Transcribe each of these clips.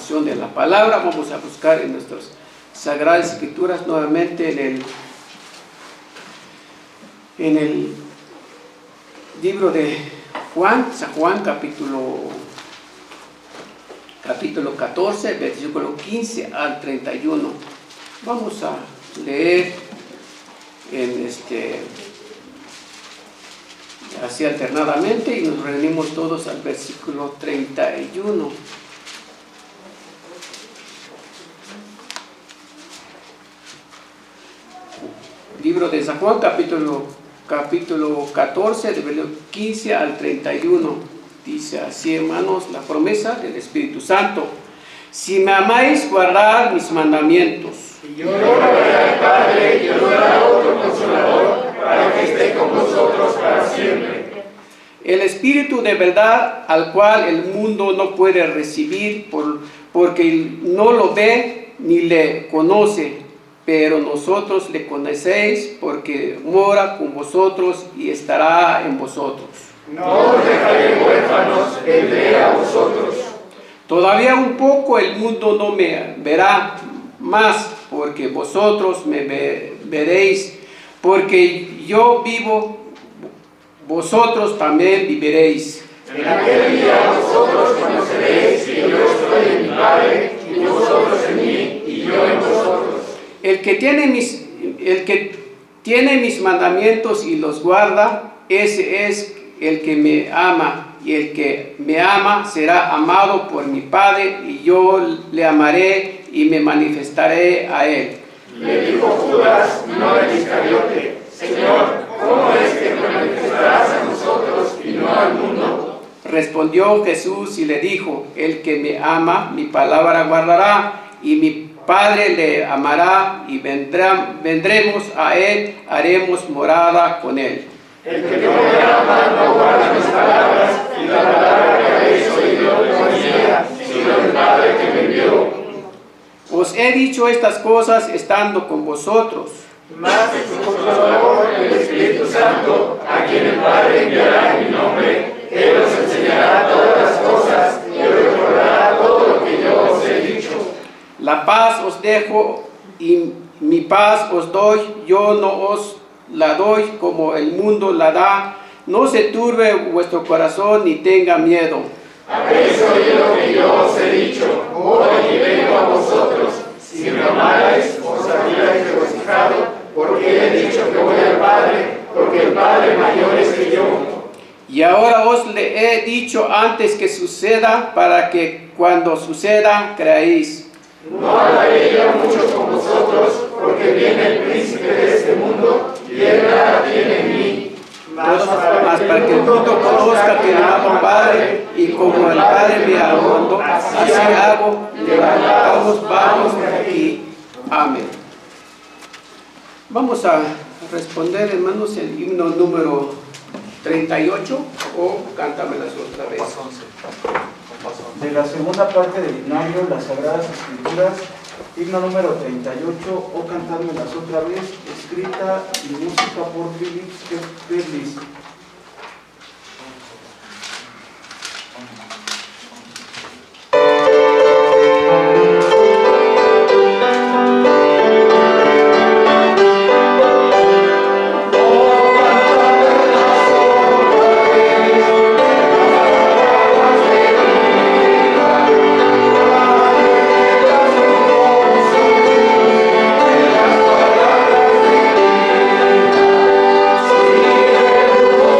porción de la palabra. Vamos a buscar en nuestras Sagradas Escrituras nuevamente en el libro de Juan, San Juan capítulo 14, versículo 15 al 31. Vamos a leer así alternadamente y nos reunimos todos al versículo 31. Libro de San Juan, capítulo 14, de versículo 15 al 31. Dice así, hermanos, la promesa del Espíritu Santo: si me amáis, guardad mis mandamientos. Y yo rogaré al Padre y os dará otro Consolador para que esté con vosotros para siempre. El Espíritu de verdad, al cual el mundo no puede recibir porque no lo ve ni le conoce, pero nosotros le conocéis porque mora con vosotros y estará en vosotros. No os dejaré huérfanos, vendré a vosotros. Todavía un poco el mundo no me verá más, porque vosotros me veréis, porque yo vivo, vosotros también viviréis. En aquel día vosotros conoceréis que yo estoy en mi Padre, y vosotros en mí, y yo en vosotros. El que tiene mis mandamientos y los guarda, ese es el que me ama, y el que me ama será amado por mi Padre, y yo le amaré y me manifestaré a él. Le dijo Judas, no el Iscariote: Señor, ¿cómo es que te manifestarás a nosotros y no al mundo? Respondió Jesús y le dijo: el que me ama, mi palabra guardará, y mi Padre le amará, y vendremos a él, haremos morada con él. El que no me ama no guarda mis palabras, y la palabra que habéis oído no es mía, sino del Padre que me envió. Os he dicho estas cosas estando con vosotros. Mas el Consolador, el Espíritu Santo, a quien el Padre enviará en mi nombre, Él os enseñará todas las cosas y os recordará todo lo que yo os he dicho. La paz os dejo y mi paz os doy, yo no os la doy como el mundo la da. No se turbe vuestro corazón ni tenga miedo. Habéis oído que yo os he dicho: voy y vengo a vosotros. Si me amarais, os habríais regocijado, porque he dicho que voy al Padre, porque el Padre mayor es que yo. Y ahora os le he dicho antes que suceda, para que cuando suceda creáis. No hablaré ya mucho con vosotros, porque viene el príncipe de este mundo, y él nada tiene en mí. Mas para que el mundo conozca que amo al Padre, y como el Padre me amó, así hago. Vamos de aquí. Amén. Vamos a responder, hermanos, el himno número 38, o cántamelas otra vez. De la segunda parte del himnario, las Sagradas Escrituras, himno número 38, o cantármelas otra vez, escrita y música por Philip Perlis. Si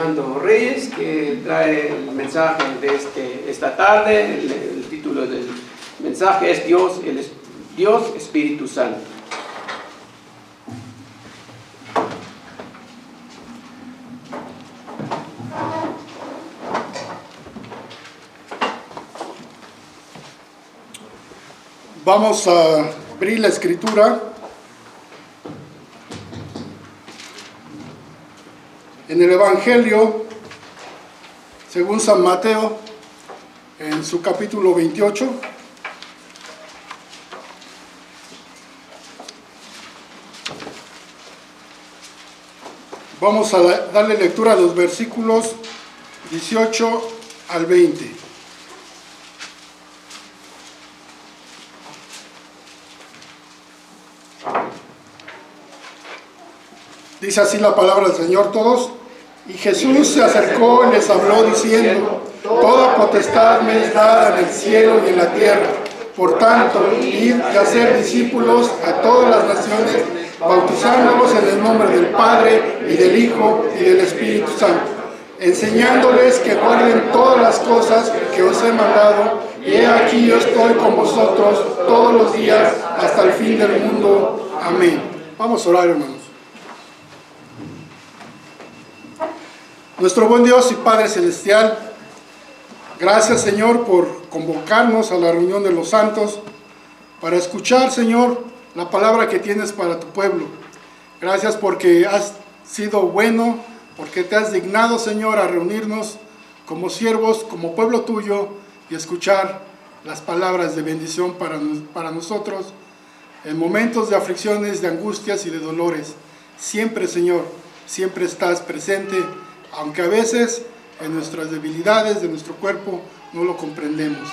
Fernando Reyes, que trae el mensaje de esta tarde. El título del mensaje es Dios Espíritu Santo. Vamos a abrir la escritura en el Evangelio según San Mateo, en su capítulo 28. Vamos a darle lectura a los versículos 18 al 20. Dice así la palabra del Señor todos. Y Jesús se acercó y les habló diciendo: toda potestad me es dada en el cielo y en la tierra. Por tanto, id y hacer discípulos a todas las naciones, bautizándolos en el nombre del Padre, y del Hijo, y del Espíritu Santo, enseñándoles que guarden todas las cosas que os he mandado, y he aquí yo estoy con vosotros todos los días hasta el fin del mundo. Amén. Vamos a orar, hermanos. Nuestro buen Dios y Padre Celestial, gracias, Señor, por convocarnos a la reunión de los santos para escuchar, Señor, la palabra que tienes para tu pueblo. Gracias porque has sido bueno, porque te has dignado, Señor, a reunirnos como siervos, como pueblo tuyo, y escuchar las palabras de bendición para nosotros en momentos de aflicciones, de angustias y de dolores. Siempre, Señor, siempre estás presente, aunque a veces en nuestras debilidades de nuestro cuerpo no lo comprendemos.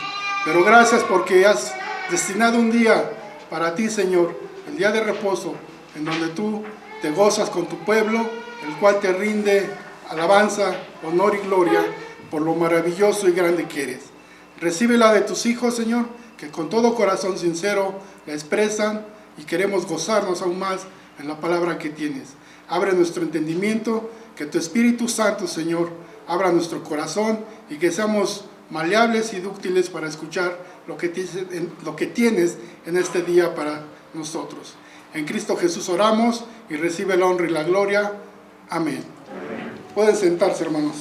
Pero gracias porque has destinado un día para ti, Señor, el día de reposo, en donde tú te gozas con tu pueblo, el cual te rinde alabanza, honor y gloria por lo maravilloso y grande que eres. Recíbela de tus hijos, Señor, que con todo corazón sincero la expresan, y queremos gozarnos aún más en la palabra que tienes. Abre nuestro entendimiento, que tu Espíritu Santo, Señor, abra nuestro corazón, y que seamos maleables y dúctiles para escuchar lo que tienes en este día para nosotros. En Cristo Jesús oramos, y recibe la honra y la gloria. Amén. Pueden sentarse, hermanos.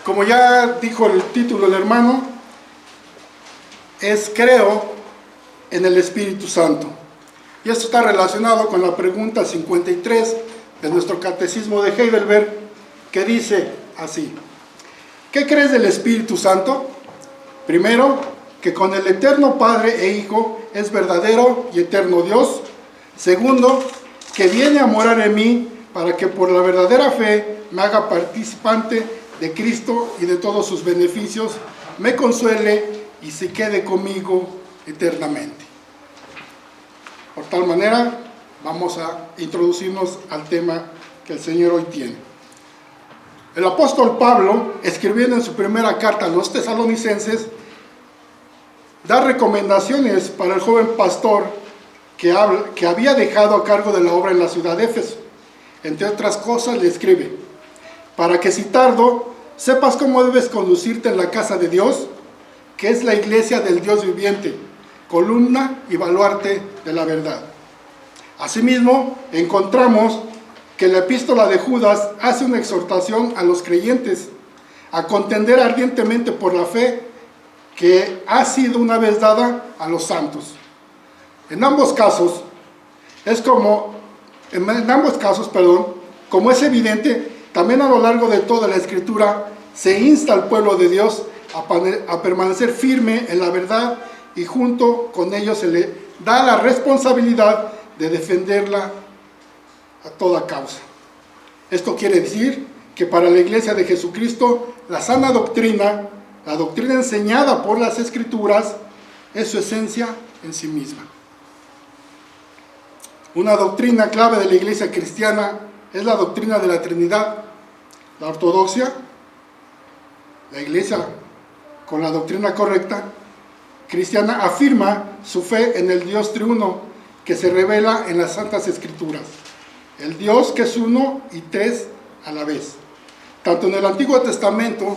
Como ya dijo el título del hermano, es creo en el Espíritu Santo. Y esto está relacionado con la pregunta 53 de nuestro Catecismo de Heidelberg, que dice así: ¿qué crees del Espíritu Santo? Primero, que con el eterno Padre e Hijo es verdadero y eterno Dios. Segundo, que viene a morar en mí para que por la verdadera fe me haga participante de Cristo y de todos sus beneficios, me consuele y se quede conmigo eternamente. Por tal manera, vamos a introducirnos al tema que el Señor hoy tiene. El apóstol Pablo, escribiendo en su primera carta a los tesalonicenses, da recomendaciones para el joven pastor que había dejado a cargo de la obra en la ciudad de Éfeso. Entre otras cosas, le escribe: para que si tardo, sepas cómo debes conducirte en la casa de Dios, que es la iglesia del Dios viviente, columna y baluarte de la verdad. Asimismo, encontramos que la epístola de Judas hace una exhortación a los creyentes a contender ardientemente por la fe que ha sido una vez dada a los santos. En ambos casos, como es evidente, también a lo largo de toda la Escritura se insta al pueblo de Dios a permanecer firme en la verdad, y junto con ellos se le da la responsabilidad de defenderla a toda causa. Esto quiere decir que para la Iglesia de Jesucristo, la sana doctrina, la doctrina enseñada por las Escrituras, es su esencia en sí misma. Una doctrina clave de la Iglesia cristiana es la doctrina de la Trinidad. La ortodoxia, la Iglesia con la doctrina correcta cristiana, afirma su fe en el Dios triuno, que se revela en las Santas Escrituras. El Dios que es uno y tres a la vez. Tanto en el Antiguo Testamento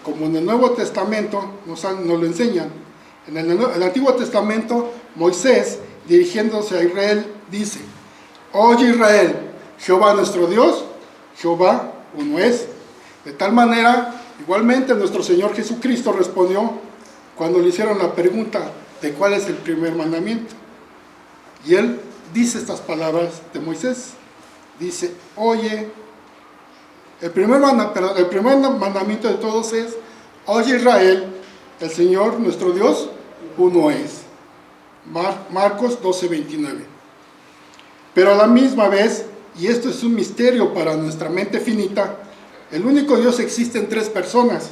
como en el Nuevo Testamento nos lo enseñan. En el Antiguo Testamento, Moisés, dirigiéndose a Israel, dice: Oye Israel, Jehová nuestro Dios, Jehová uno es. De tal manera, igualmente nuestro Señor Jesucristo respondió cuando le hicieron la pregunta de cuál es el primer mandamiento. Y él dice estas palabras de Moisés. Dice: oye, el primer mandamiento de todos es: oye Israel, el Señor nuestro Dios uno es. Marcos 12:29. Pero a la misma vez, y esto es un misterio para nuestra mente finita, el único Dios existe en tres personas: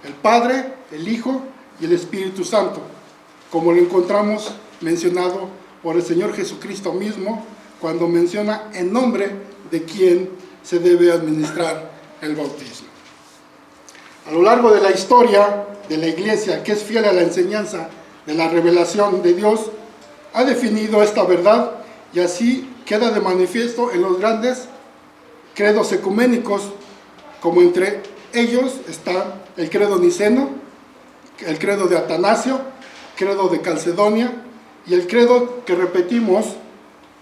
el Padre, el Hijo y el Espíritu Santo, como lo encontramos mencionado por el Señor Jesucristo mismo, cuando menciona en nombre de quién se debe administrar el bautismo. A lo largo de la historia de la Iglesia, que es fiel a la enseñanza de la revelación de Dios, ha definido esta verdad, y así queda de manifiesto en los grandes credos ecuménicos, como entre ellos está el credo niceno, el credo de Atanasio, credo de Calcedonia, y el credo que repetimos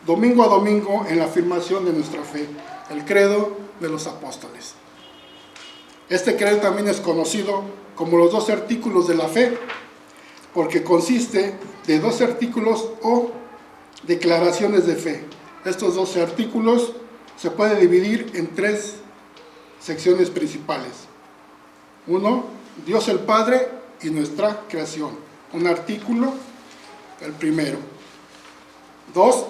domingo a domingo en la afirmación de nuestra fe, el credo de los apóstoles. Este credo también es conocido como los 12 artículos de la fe, porque consiste de 12 artículos o declaraciones de fe. Estos 12 artículos se pueden dividir en 3 secciones principales. 1, Dios el Padre y nuestra creación. Un artículo, el primero. 2,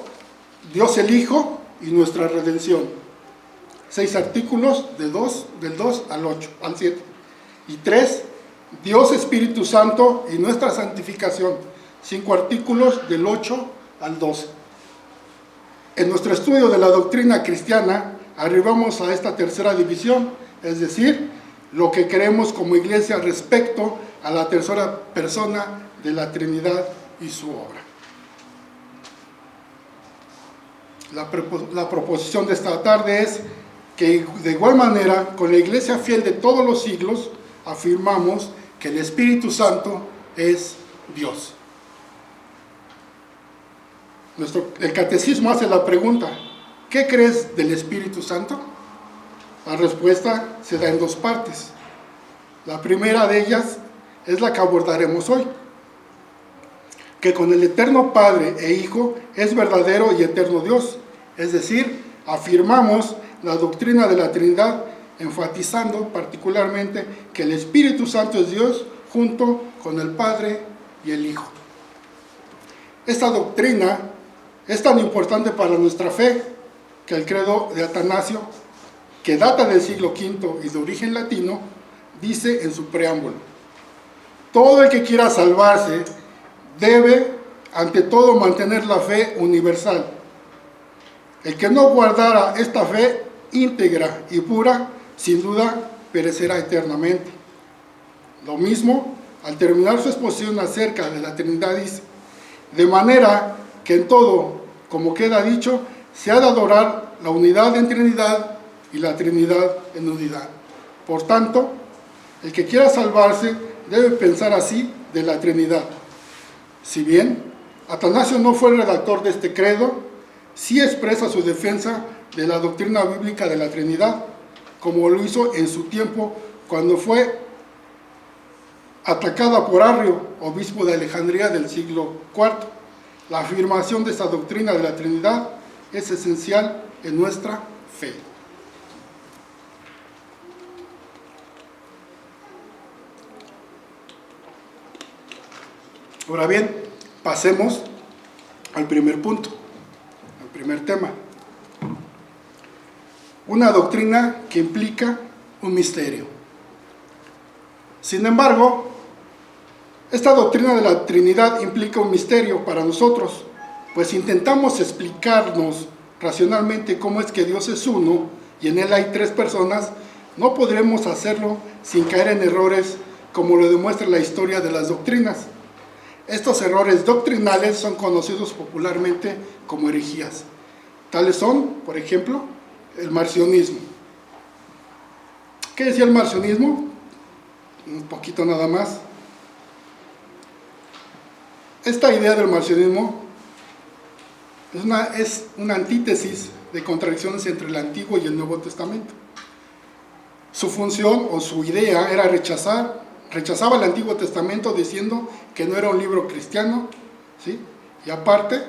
Dios el Hijo y nuestra redención. 6 artículos del 2 al 7. Y 3, Dios Espíritu Santo y nuestra santificación. 5 artículos del 8 al 12. En nuestro estudio de la doctrina cristiana arribamos a esta tercera división, es decir, lo que creemos como iglesia respecto a la tercera persona de la Trinidad y su obra. La proposición de esta tarde es que de igual manera, con la iglesia fiel de todos los siglos, afirmamos que el Espíritu Santo es Dios. El catecismo hace la pregunta: ¿qué crees del Espíritu Santo? La respuesta se da en 2 partes. La primera de ellas es la que abordaremos hoy: que con el eterno Padre e Hijo es verdadero y eterno Dios. Es decir, afirmamos la doctrina de la Trinidad, enfatizando particularmente que el Espíritu Santo es Dios junto con el Padre y el Hijo. Esta doctrina es tan importante para nuestra fe que el credo de Atanasio, que data del siglo V y de origen latino, dice en su preámbulo: todo el que quiera salvarse debe ante todo mantener la fe universal. El que no guardara esta fe íntegra y pura, sin duda perecerá eternamente. Lo mismo, al terminar su exposición acerca de la Trinidad, dice: de manera que en todo, como queda dicho, se ha de adorar la unidad en Trinidad y la Trinidad en unidad. Por tanto, el que quiera salvarse debe pensar así de la Trinidad. Si bien Atanasio no fue el redactor de este credo, sí expresa su defensa de la doctrina bíblica de la Trinidad, como lo hizo en su tiempo cuando fue atacada por Arrio, obispo de Alejandría del siglo IV. La afirmación de esta doctrina de la Trinidad es esencial en nuestra fe. Ahora bien, pasemos al primer punto, al primer tema. Una doctrina que implica un misterio. Sin embargo, esta doctrina de la Trinidad implica un misterio para nosotros, pues intentamos explicarnos racionalmente cómo es que Dios es uno y en Él hay 3 personas, no podremos hacerlo sin caer en errores como lo demuestra la historia de las doctrinas. Estos errores doctrinales son conocidos popularmente como herejías. Tales son, por ejemplo, el marcionismo. ¿Qué decía el marcionismo? Un poquito nada más. Esta idea del marcionismo es una antítesis de contradicciones entre el Antiguo y el Nuevo Testamento. Su función o su idea era rechazaba el Antiguo Testamento diciendo que no era un libro cristiano, ¿sí? Y aparte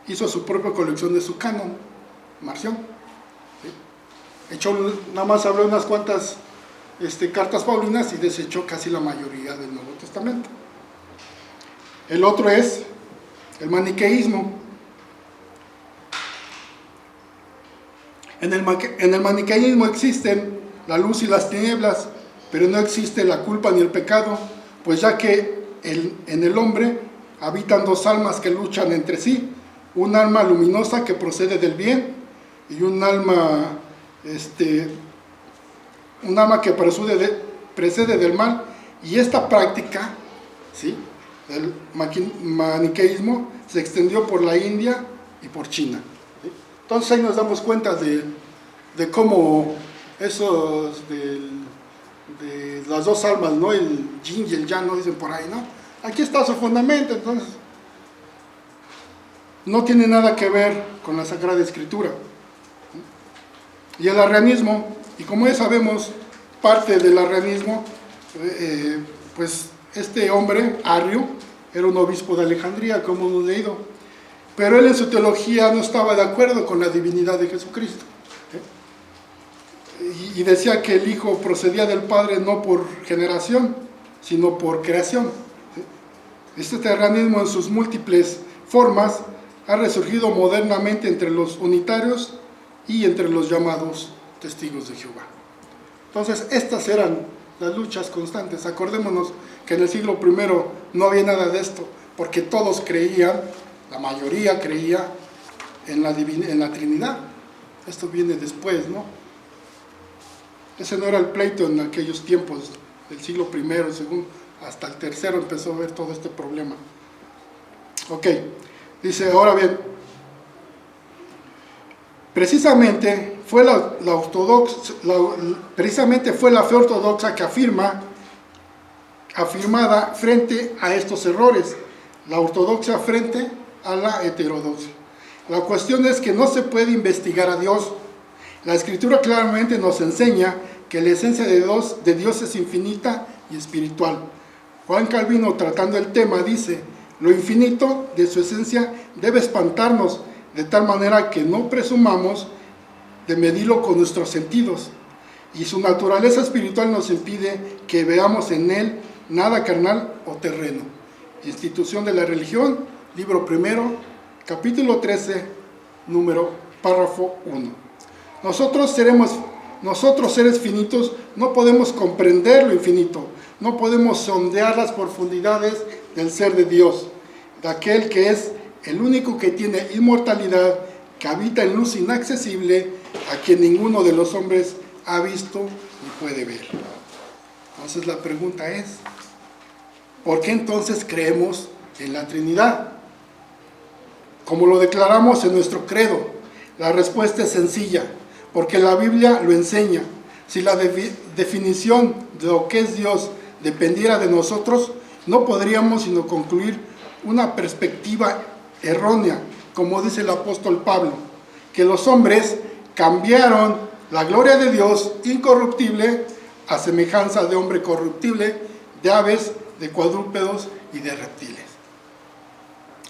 hizo su propia colección de su canon, Marción, ¿sí? Nada más habló unas cuantas cartas paulinas y desechó casi la mayoría del Nuevo Testamento. El otro es el maniqueísmo. En el maniqueísmo existen la luz y las tinieblas, pero no existe la culpa ni el pecado, pues ya que en el hombre habitan dos almas que luchan entre sí, un alma luminosa que procede del bien y un alma que precede del mal, y esta práctica, ¿sí?, del maniqueísmo se extendió por la India y por China, ¿sí? Entonces ahí nos damos cuenta de cómo esos de las dos almas, ¿no?, el yin y el yang, ¿no?, dicen por ahí, ¿no? Aquí está su fundamento. Entonces no tiene nada que ver con la Sagrada Escritura. Y el arrianismo, y como ya sabemos, parte del arrianismo, pues este hombre, Arrio, era un obispo de Alejandría, como hemos leído, pero él en su teología no estaba de acuerdo con la divinidad de Jesucristo, y decía que el Hijo procedía del Padre no por generación, sino por creación. Este arrianismo en sus múltiples formas ha resurgido modernamente entre los unitarios y entre los llamados testigos de Jehová. Entonces, estas eran las luchas constantes. Acordémonos que en el siglo I no había nada de esto, porque todos creían, la mayoría creía en la Trinidad. Esto viene después, ¿no? Ese no era el pleito en aquellos tiempos del siglo I, II, hasta el III empezó a ver todo este problema. Ok, dice, ahora bien, precisamente fue la fe ortodoxa que afirmada frente a estos errores, la ortodoxia frente a la heterodoxia. La cuestión es que no se puede investigar a Dios. La Escritura claramente nos enseña que la esencia de Dios es infinita y espiritual. Juan Calvino, tratando el tema, dice: lo infinito de su esencia debe espantarnos, de tal manera que no presumamos de medirlo con nuestros sentidos, y su naturaleza espiritual nos impide que veamos en él nada carnal o terreno. Institución de la Religión, libro 1, capítulo 13, párrafo 1. Nosotros seres finitos no podemos comprender lo infinito, no podemos sondear las profundidades del ser de Dios, de aquel que es el único que tiene inmortalidad, que habita en luz inaccesible, a quien ninguno de los hombres ha visto ni puede ver. Entonces la pregunta es, ¿por qué entonces creemos en la Trinidad? Como lo declaramos en nuestro credo, la respuesta es sencilla, porque la Biblia lo enseña. Si la definición de lo que es Dios dependiera de nosotros, no podríamos sino concluir una perspectiva errónea, como dice el apóstol Pablo, que los hombres cambiaron la gloria de Dios incorruptible a semejanza de hombre corruptible, de aves, de cuadrúpedos y de reptiles.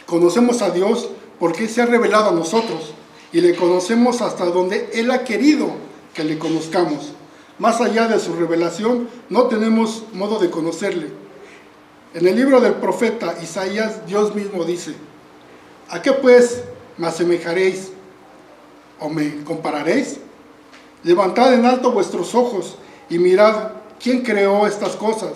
Conocemos a Dios porque se ha revelado a nosotros, y le conocemos hasta donde Él ha querido que le conozcamos. Más allá de su revelación, no tenemos modo de conocerle. En el libro del profeta Isaías, Dios mismo dice: ¿a qué pues me asemejaréis o me compararéis? Levantad en alto vuestros ojos y mirad quién creó estas cosas.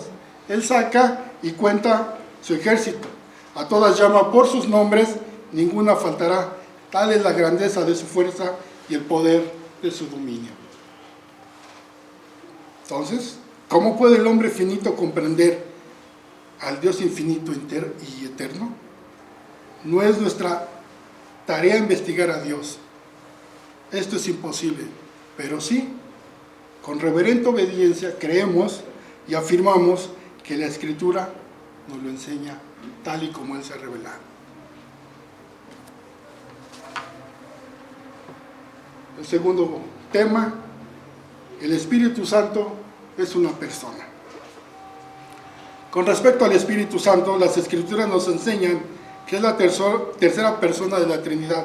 Él saca y cuenta su ejército. A todas llama por sus nombres, ninguna faltará. Tal es la grandeza de su fuerza y el poder de su dominio. Entonces, ¿cómo puede el hombre finito comprender al Dios infinito y eterno? No es nuestra tarea investigar a Dios. Esto es imposible, pero sí, con reverente obediencia creemos y afirmamos que la Escritura nos lo enseña tal y como Él se ha revelado. El segundo tema, el Espíritu Santo es una persona. Con respecto al Espíritu Santo, las Escrituras nos enseñan que es la tercera persona de la Trinidad,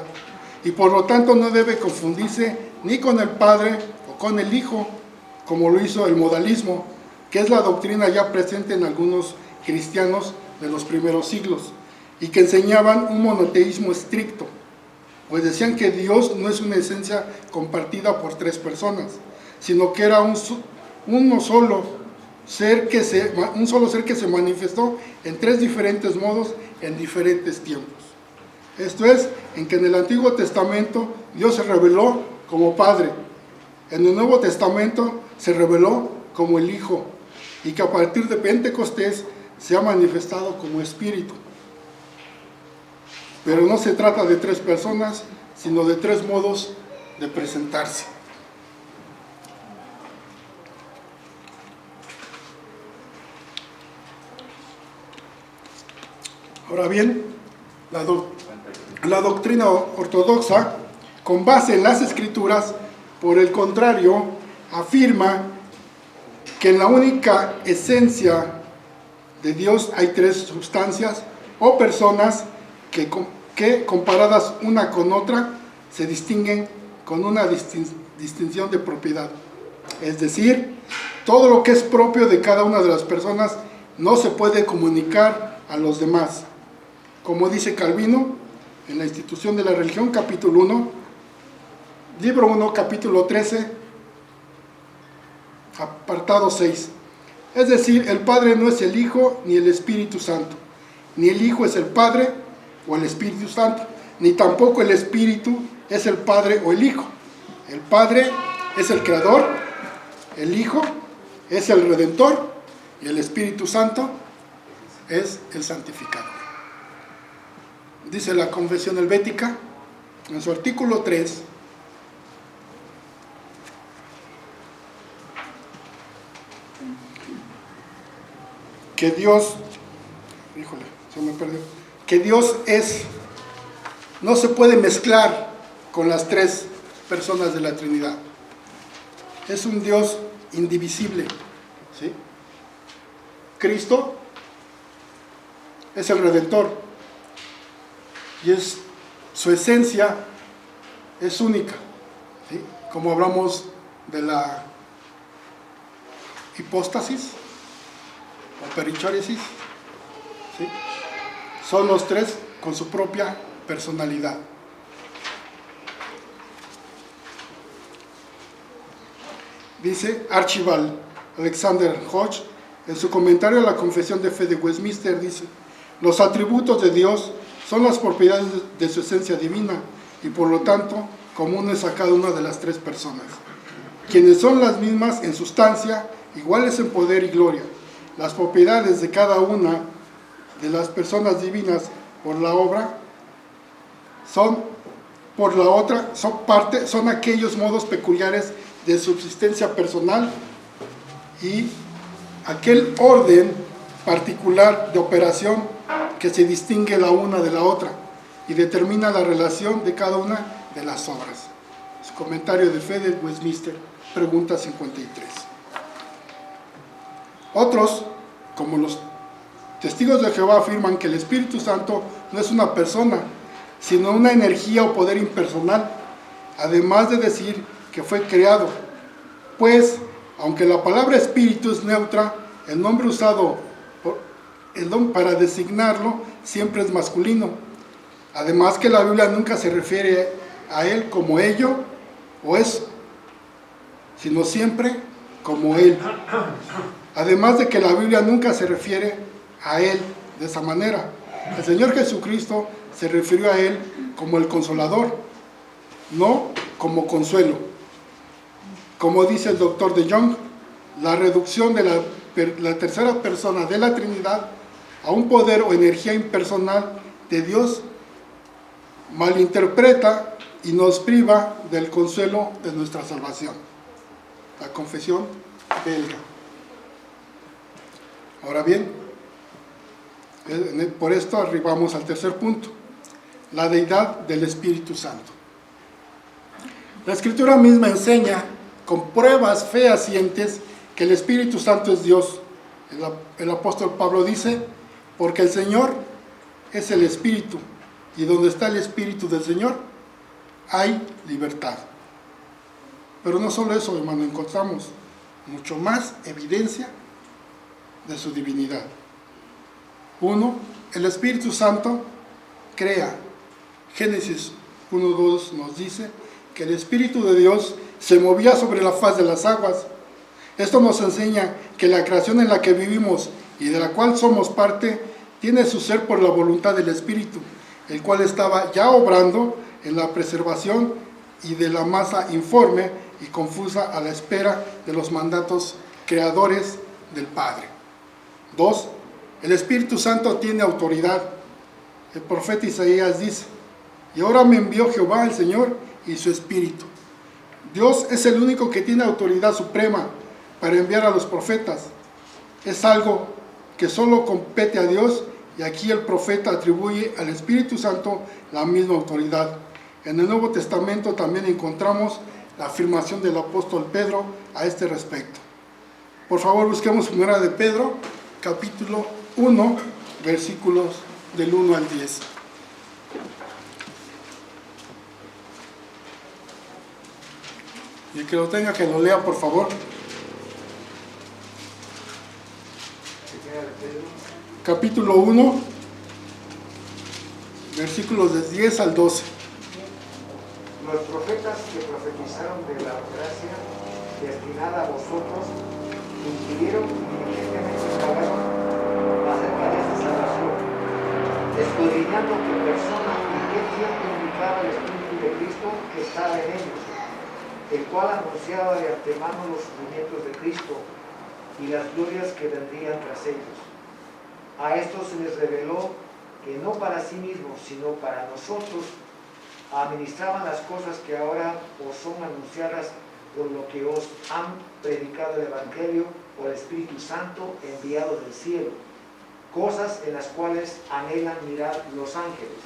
y por lo tanto no debe confundirse ni con el Padre o con el Hijo, como lo hizo el modalismo, que es la doctrina ya presente en algunos cristianos de los primeros siglos, y que enseñaban un monoteísmo estricto, pues decían que Dios no es una esencia compartida por tres personas, sino que era un solo ser que se manifestó en tres diferentes modos en diferentes tiempos. Esto es, en que en el Antiguo Testamento Dios se reveló como Padre, en el Nuevo Testamento se reveló como el Hijo, y que a partir de Pentecostés se ha manifestado como Espíritu. Pero no se trata de tres personas, sino de tres modos de presentarse. Ahora bien, la doctrina ortodoxa, con base en las Escrituras, por el contrario, afirma que en la única esencia de Dios hay tres sustancias o personas que comparadas una con otra se distinguen con una distinción de propiedad. Es decir, todo lo que es propio de cada una de las personas no se puede comunicar a los demás. Como dice Calvino en la Institución de la Religión, capítulo 1, libro 1, capítulo 13, apartado 6. Es decir, el Padre no es el Hijo ni el Espíritu Santo, ni el Hijo es el Padre o el Espíritu Santo, ni tampoco el Espíritu es el Padre o el Hijo. El Padre es el Creador, el Hijo es el Redentor y el Espíritu Santo es el Santificador. Dice la Confesión Helvética en su artículo 3, que Dios, que Dios no se puede mezclar con las tres personas de la Trinidad. Es un Dios indivisible, ¿sí? Cristo es el Redentor y su esencia es única, ¿sí? Como hablamos de la hipóstasis o perichoresis, ¿sí? Son los tres con su propia personalidad. Dice Archibald Alexander Hodge en su comentario a la Confesión de Fe de Westminster, dice: los atributos de Dios son las propiedades de su esencia divina y por lo tanto comunes a cada una de las tres personas, quienes son las mismas en sustancia, iguales en poder y gloria. Las propiedades de cada una de las personas divinas por la obra son aquellos modos peculiares de subsistencia personal y aquel orden particular de operación que se distingue la una de la otra y determina la relación de cada una de las obras. Su comentario de Fe de Westminster, pregunta 53. Otros, como los testigos de Jehová, afirman que el Espíritu Santo no es una persona, sino una energía o poder impersonal, además de decir que fue creado, pues, aunque la palabra espíritu es neutra, el nombre usado para designarlo siempre es masculino. Además que la Biblia nunca se refiere a él como ello o eso, sino siempre como él. Además de que la Biblia nunca se refiere a él de esa manera. El Señor Jesucristo se refirió a él como el Consolador, no como consuelo. Como dice el doctor de Jong, la reducción de la tercera persona de la Trinidad a un poder o energía impersonal de Dios, malinterpreta y nos priva del consuelo de nuestra salvación. La confesión belga. Ahora bien, por esto arribamos al tercer punto, la deidad del Espíritu Santo. La Escritura misma enseña con pruebas fehacientes que el Espíritu Santo es Dios. El apóstol Pablo dice, porque el Señor es el Espíritu, y donde está el Espíritu del Señor, hay libertad. Pero no solo eso, hermano, encontramos mucho más evidencia de su divinidad. 1. El Espíritu Santo crea. Génesis 1:2 nos dice que el Espíritu de Dios se movía sobre la faz de las aguas. Esto nos enseña que la creación en la que vivimos y de la cual somos parte, tiene su ser por la voluntad del Espíritu, el cual estaba ya obrando en la preservación y de la masa informe y confusa a la espera de los mandatos creadores del Padre. 2. El Espíritu Santo tiene autoridad. El profeta Isaías dice, y ahora me envió Jehová el Señor y su Espíritu. Dios es el único que tiene autoridad suprema para enviar a los profetas. Es algo que solo compete a Dios, y aquí el profeta atribuye al Espíritu Santo la misma autoridad. En el Nuevo Testamento también encontramos la afirmación del apóstol Pedro a este respecto. Por favor, busquemos 1 de Pedro, capítulo 1, versículos del 1 al 10. Y el que lo tenga, que lo lea, por favor. Capítulo 1, versículos de 10 al 12. Los profetas que profetizaron de la gracia destinada a vosotros inquirieron y diligentemente indagaron acerca de esta salvación, escudriñando qué persona y qué tiempo indicaba el Espíritu de Cristo que estaba en ellos, el cual anunciaba de antemano los sufrimientos de Cristo y las glorias que vendrían tras ellos. A estos se les reveló que no para sí mismos, sino para nosotros, administraban las cosas que ahora os son anunciadas por lo que os han predicado el Evangelio por el Espíritu Santo enviado del cielo, cosas en las cuales anhelan mirar los ángeles.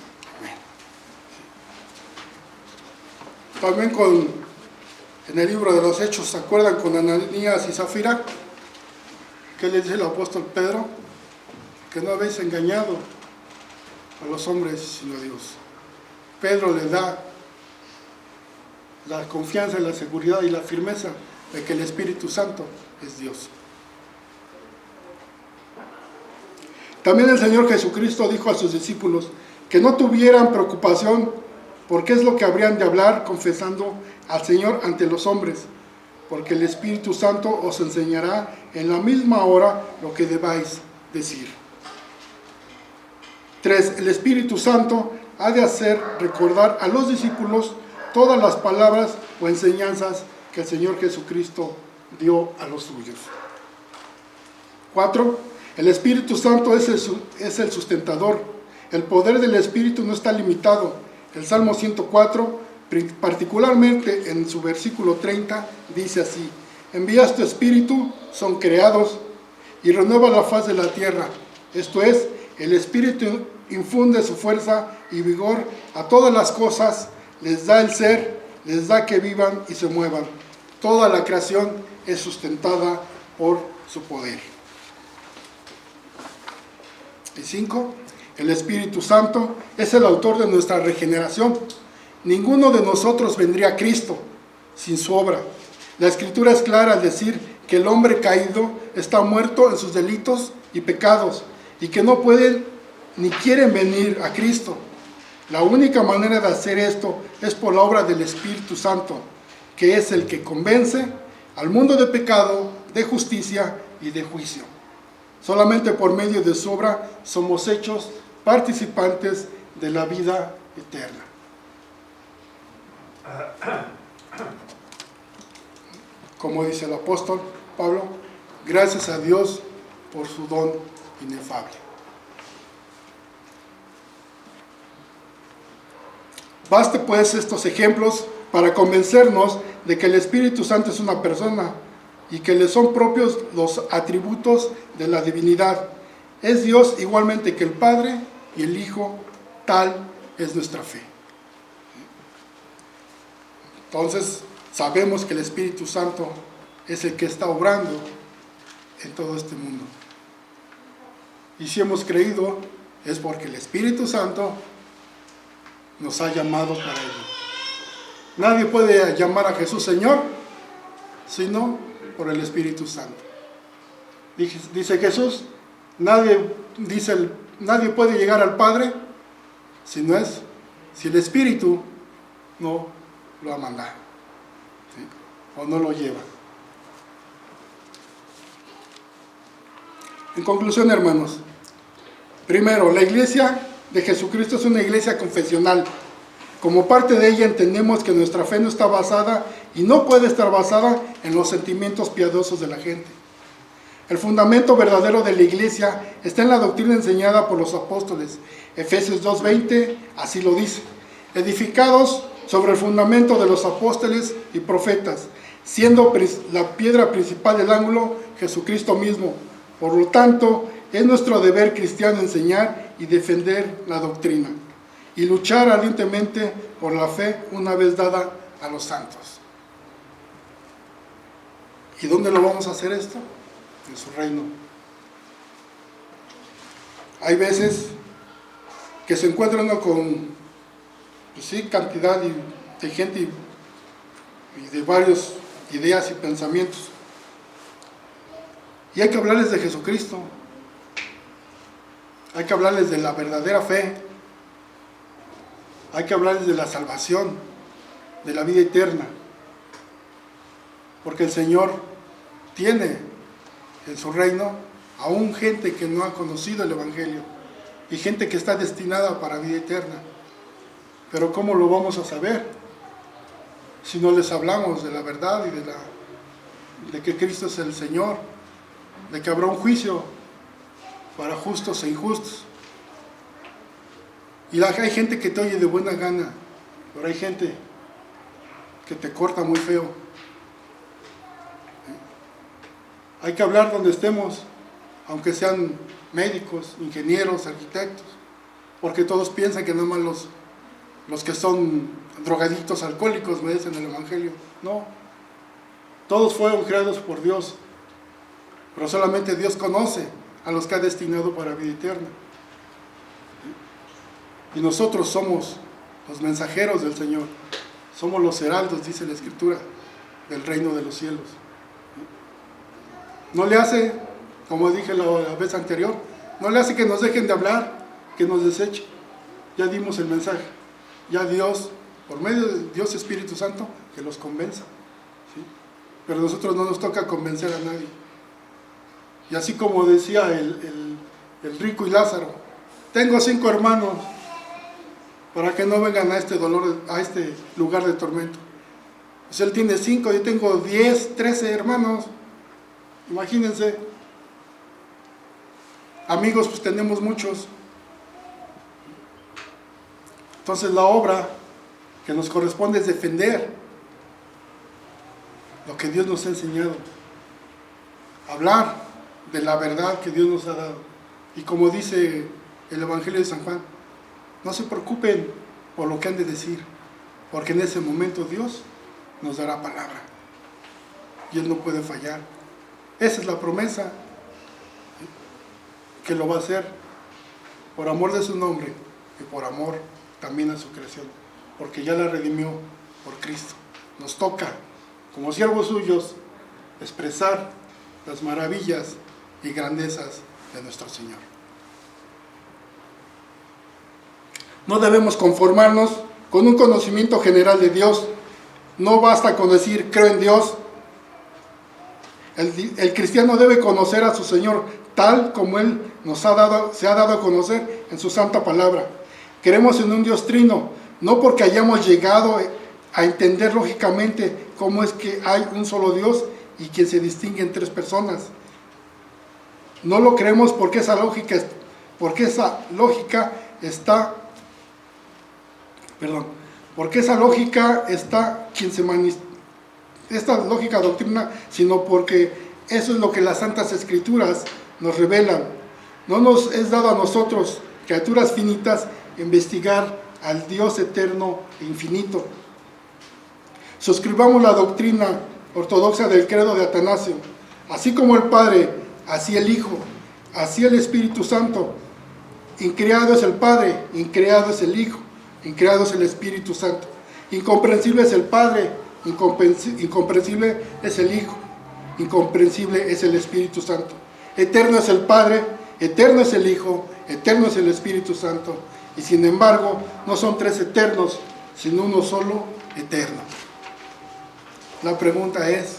También en el libro de los Hechos, ¿se acuerdan con Ananías y Zafira? ¿Qué le dice el apóstol Pedro? Que no habéis engañado a los hombres sino a Dios. Pedro le da la confianza, la seguridad y la firmeza de que el Espíritu Santo es Dios. También el Señor Jesucristo dijo a sus discípulos que no tuvieran preocupación por qué es lo que habrían de hablar confesando al Señor ante los hombres, porque el Espíritu Santo os enseñará en la misma hora lo que debáis decir. 3. El Espíritu Santo ha de hacer recordar a los discípulos todas las palabras o enseñanzas que el Señor Jesucristo dio a los suyos. 4. El Espíritu Santo es el sustentador. El poder del Espíritu no está limitado. El Salmo 104, particularmente en su versículo 30, dice así: envías tu Espíritu, son creados, y renueva la faz de la tierra. Esto es, el Espíritu infunde su fuerza y vigor a todas las cosas, les da el ser, les da que vivan y se muevan. Toda la creación es sustentada por su poder. Y 5. El Espíritu Santo es el autor de nuestra regeneración. Ninguno de nosotros vendría a Cristo sin su obra. La Escritura es clara al decir que el hombre caído está muerto en sus delitos y pecados, y que no pueden ni quieren venir a Cristo. La única manera de hacer esto es por la obra del Espíritu Santo, que es el que convence al mundo de pecado, de justicia y de juicio. Solamente por medio de su obra somos hechos participantes de la vida eterna. Como dice el apóstol Pablo, gracias a Dios por su don inefable. Baste pues estos ejemplos para convencernos de que el Espíritu Santo es una persona y que le son propios los atributos de la divinidad. Es Dios igualmente que el Padre y el Hijo, tal es nuestra fe. Entonces, sabemos que el Espíritu Santo es el que está obrando en todo este mundo. Y si hemos creído, es porque el Espíritu Santo nos ha llamado para ello. Nadie puede llamar a Jesús Señor, sino por el Espíritu Santo. Dice Jesús, nadie puede llegar al Padre si el Espíritu no lo ha mandado, ¿sí? O no lo lleva. En conclusión, hermanos, primero, la iglesia de Jesucristo es una iglesia confesional. Como parte de ella entendemos que nuestra fe no está basada y no puede estar basada en los sentimientos piadosos de la gente. El fundamento verdadero de la iglesia está en la doctrina enseñada por los apóstoles. Efesios 2:20 así lo dice: edificados sobre el fundamento de los apóstoles y profetas, siendo la piedra principal del ángulo Jesucristo mismo. Por lo tanto, es nuestro deber cristiano enseñar y defender la doctrina y luchar ardientemente por la fe una vez dada a los santos. ¿Y dónde lo vamos a hacer esto? En su reino. Hay veces que se encuentra uno con, pues sí, cantidad de gente y de varias ideas y pensamientos. Y hay que hablarles de Jesucristo. Hay que hablarles de la verdadera fe. Hay que hablarles de la salvación, de la vida eterna. Porque el Señor tiene en su reino aún gente que no ha conocido el Evangelio y gente que está destinada para vida eterna. Pero ¿cómo lo vamos a saber si no les hablamos de la verdad y de que Cristo es el Señor, de que habrá un juicio para justos e injustos? Y hay gente que te oye de buena gana, pero hay gente que te corta muy feo. Hay que hablar donde estemos, aunque sean médicos, ingenieros, arquitectos, porque todos piensan que nada más los que son drogadictos, alcohólicos merecen el Evangelio. No, todos fueron creados por Dios, pero solamente Dios conoce a los que ha destinado para vida eterna. Y nosotros somos los mensajeros del Señor, somos los heraldos, dice la Escritura, del reino de los cielos. No le hace, como dije la vez anterior, no le hace que nos dejen de hablar, que nos desechen. Ya dimos el mensaje, ya Dios, por medio de Dios Espíritu Santo, que los convenza, ¿sí? Pero a nosotros no nos toca convencer a nadie. Y así como decía el rico y Lázaro, tengo 5 hermanos, para que no vengan a este lugar de tormento. Pues él tiene 5, yo tengo 10, 13 hermanos. Imagínense. Amigos, pues tenemos muchos. Entonces la obra que nos corresponde es defender lo que Dios nos ha enseñado. Hablar de la verdad que Dios nos ha dado. Y como dice el Evangelio de San Juan, no se preocupen por lo que han de decir, porque en ese momento Dios nos dará palabra y Él no puede fallar. Esa es la promesa, que lo va a hacer por amor de su nombre y por amor también a su creación, porque ya la redimió por Cristo. Nos toca, como siervos suyos, expresar las maravillas y grandezas de nuestro Señor. No debemos conformarnos con un conocimiento general de Dios. No basta con decir creo en Dios. El cristiano debe conocer a su Señor tal como Él se ha dado a conocer en su santa palabra. Creemos en un Dios trino, no porque hayamos llegado a entender lógicamente cómo es que hay un solo Dios y quien se distingue en 3 personas. No lo creemos porque esa lógica está porque esa lógica esta lógica doctrina, sino porque eso es lo que las Santas Escrituras nos revelan. No nos es dado a nosotros, criaturas finitas, investigar al Dios eterno e infinito. Suscribamos la doctrina ortodoxa del credo de Atanasio, así como el Padre, así el Hijo, así el Espíritu Santo. Increado es el Padre, increado es el Hijo, increado es el Espíritu Santo. Incomprensible es el Padre, incomprensible es el Hijo, incomprensible es el Espíritu Santo. Eterno es el Padre, eterno es el Hijo, eterno es el Espíritu Santo. Y sin embargo, no son tres eternos, sino uno solo eterno. La pregunta es,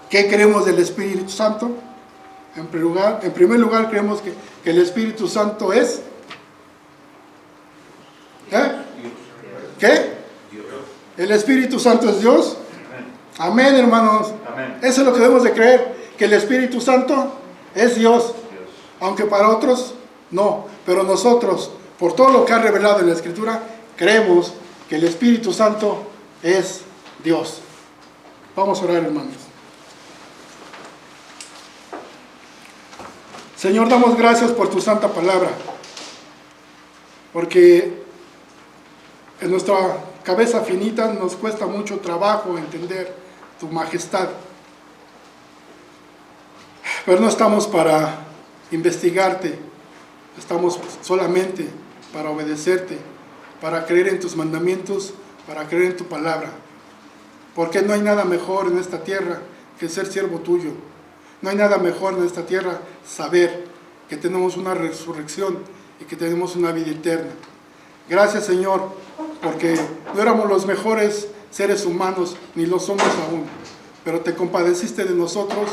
¿qué creemos del Espíritu Santo? En primer lugar creemos que el Espíritu Santo es... ¿Qué? ¿El Espíritu Santo es Dios? Amén, hermanos. Amén. Eso es lo que debemos de creer, que el Espíritu Santo es Dios. Aunque para otros no, pero nosotros, por todo lo que ha revelado en la Escritura, creemos que el Espíritu Santo es Dios. Vamos a orar, hermanos. Señor, damos gracias por tu santa palabra, porque en nuestra cabeza finita nos cuesta mucho trabajo entender tu majestad, pero no estamos para investigarte, estamos solamente para obedecerte, para creer en tus mandamientos, para creer en tu palabra, porque no hay nada mejor en esta tierra que ser siervo tuyo. No hay nada mejor en esta tierra saber que tenemos una resurrección y que tenemos una vida eterna. Gracias, Señor, porque no éramos los mejores seres humanos, ni lo somos aún, pero te compadeciste de nosotros,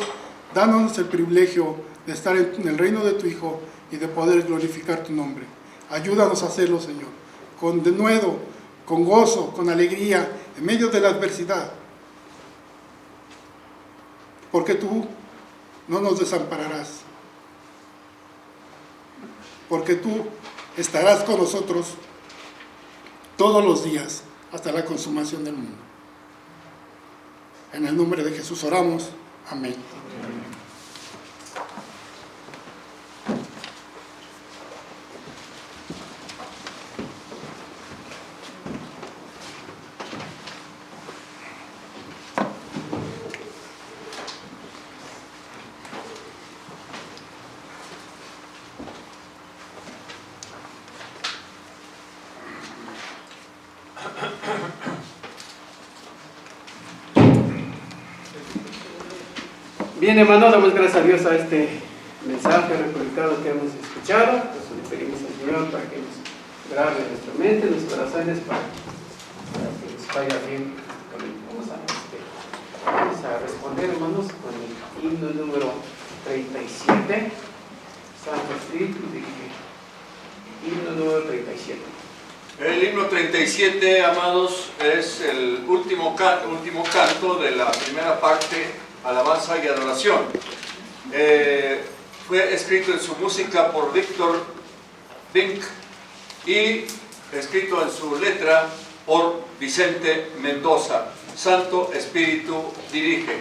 dándonos el privilegio de estar en el reino de tu Hijo y de poder glorificar tu nombre. Ayúdanos a hacerlo, Señor, con denuedo, con gozo, con alegría, en medio de la adversidad, porque tú no nos desampararás, porque tú estarás con nosotros todos los días hasta la consumación del mundo. En el nombre de Jesús oramos. Amén. Bien, hermano, damos gracias a Dios a este mensaje republicano que hemos escuchado. Entonces le pedimos al Señor para que nos grabe en nuestra mente, en nuestros corazones, para que nos vaya bien. Vamos a responder, hermanos, con el himno número 37. Santo Espíritu, himno número 37. El himno 37, amados, es el último canto de la primera parte, alabanza y adoración. Fue escrito en su música por Víctor Dink y escrito en su letra por Vicente Mendoza. Santo Espíritu dirige.